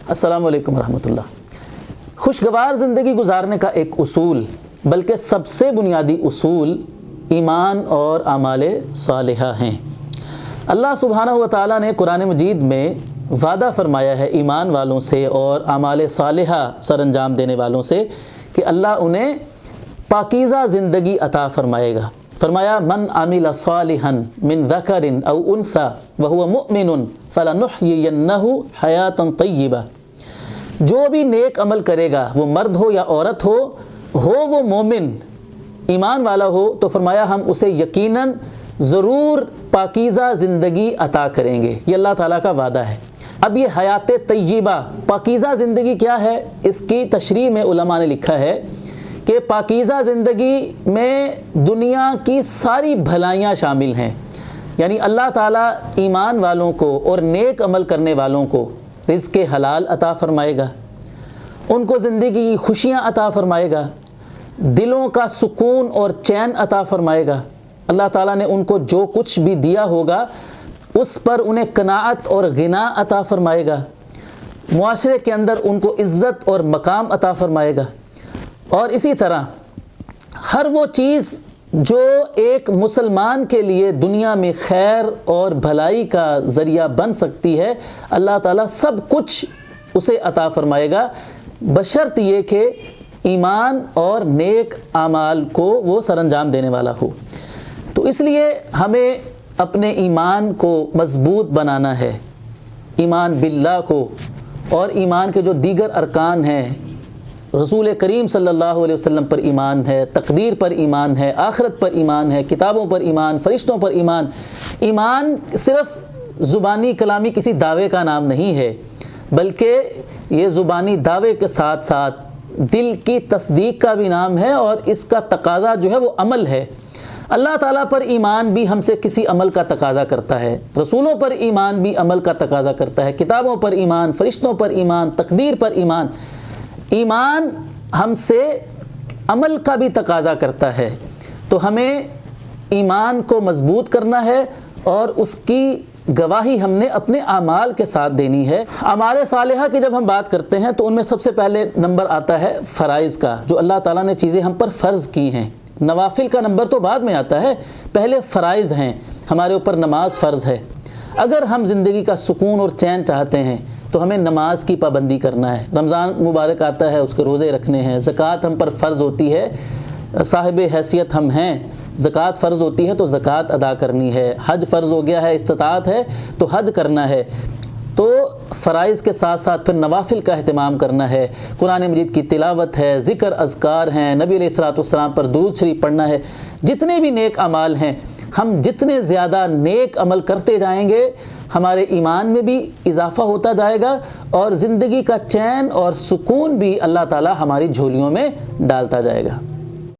अस्सलामु अलैकुम रहमतुल्लाह। खुशगवार ज़िंदगी गुजारने का एक उसूल, बल्कि सबसे बुनियादी उसूल ईमान और आमाल सालिहा हैं। अल्लाह सुब्हानहु व तआला ने कुरान मजीद में वादा फरमाया है ईमान वालों से और आमाल सालिहा सरअंजाम देने वालों से कि अल्लाह उन्हें पाकीज़ा ज़िंदगी अता फरमाएगा। फरमाया मन आमिल सालिहन मिन ज़करिन औ उन्सा व हुवा मुमिनुन फलनुहयियन्नहु हयातन तय्यिबा। जो भी नेक अमल करेगा, वो मर्द हो या औरत हो वो मोमिन ईमान वाला हो, तो फरमाया हम उसे यकीनन ज़रूर पाकीज़ा ज़िंदगी अता करेंगे। ये अल्लाह ताला का वादा है। अब ये हयात तय्यिबा, पाकीज़ा ज़िंदगी क्या है, इसकी तशरीह में उलमा ने लिखा है कि पाकीज़ा ज़िंदगी में दुनिया की सारी भलाइयाँ शामिल हैं। यानी अल्लाह ताला ईमान वालों को और नेक अमल करने वालों को रिज़्क़ हलाल अता फ़रमाएगा, उनको ज़िंदगी की खुशियाँ अता फ़रमाएगा, दिलों का सुकून और चैन अता फ़रमाएगा। अल्लाह ताला ने उनको जो कुछ भी दिया होगा उस पर उन्हें कनाअत और गिना अता फ़रमाएगा। मुआशरे के अंदर उनको इज़्ज़त और मकाम अता फ़रमाएगा। और इसी तरह हर वो चीज़ जो एक मुसलमान के लिए दुनिया में खैर और भलाई का ज़रिया बन सकती है, अल्लाह ताला सब कुछ उसे अता फ़रमाएगा, बशर्त ये कि ईमान और नेक आमाल को वो सरअंजाम देने वाला हो। तो इसलिए हमें अपने ईमान को मज़बूत बनाना है, ईमान बिल्लाह को, और ईमान के जो दीगर अरकान हैं, रसूल करीम सल्लल्लाहु अलैहि वसल्लम पर ईमान है, तकदीर पर ईमान है, आखिरत पर ईमान है, किताबों पर ईमान, फ़रिश्तों पर ईमान। ईमान सिर्फ़ ज़ुबानी कलामी किसी दावे का नाम नहीं है, बल्कि ये ज़ुबानी दावे के साथ साथ दिल की तस्दीक का भी नाम है, और इसका तकाज़ा जो है वो अमल है। अल्लाह ताला पर ईमान भी हमसे किसी अमल का तकाज़ा करता है, रसूलों पर ईमान भी अमल का तकाज़ा करता है, किताबों पर ईमान, फ़रिश्तों पर ईमान, तकदीर पर ईमान। ईमान हमसे अमल का भी तकाज़ा करता है। तो हमें ईमान को मज़बूत करना है और उसकी गवाही हमने अपने आमाल के साथ देनी है। आमाल सालिहा की जब हम बात करते हैं तो उनमें सबसे पहले नंबर आता है फ़राइज़ का, जो अल्लाह ताला ने चीज़ें हम पर फ़र्ज़ की हैं। नवाफिल का नंबर तो बाद में आता है, पहले फ़राइज़ हैं। हमारे ऊपर नमाज फ़र्ज़ है। अगर हम ज़िंदगी का सुकून और चैन चाहते हैं तो हमें नमाज की पाबंदी करना है। रमज़ान मुबारक आता है, उसके रोज़े रखने हैं। ज़कात हम पर फ़र्ज़ होती है, साहिब हैसियत हम हैं, ज़कात फ़र्ज़ होती है तो ज़कात अदा करनी है। हज फ़र्ज़ हो गया है, इस्तिताअत है तो हज करना है। तो फ़राइज़ के साथ साथ फिर नवाफिल का अहतमाम करना है। कुरान मजीद की तिलावत है, ज़िक्र अज़कार हैं, नबी अलैहिस्सलाम पर दुरूद शरीफ पढ़ना है। जितने भी नेक अमाल हैं, हम जितने ज़्यादा नेक अमल करते जाएंगे, हमारे ईमान में भी इजाफ़ा होता जाएगा और ज़िंदगी का चैन और सुकून भी अल्लाह ताला हमारी झोलियों में डालता जाएगा।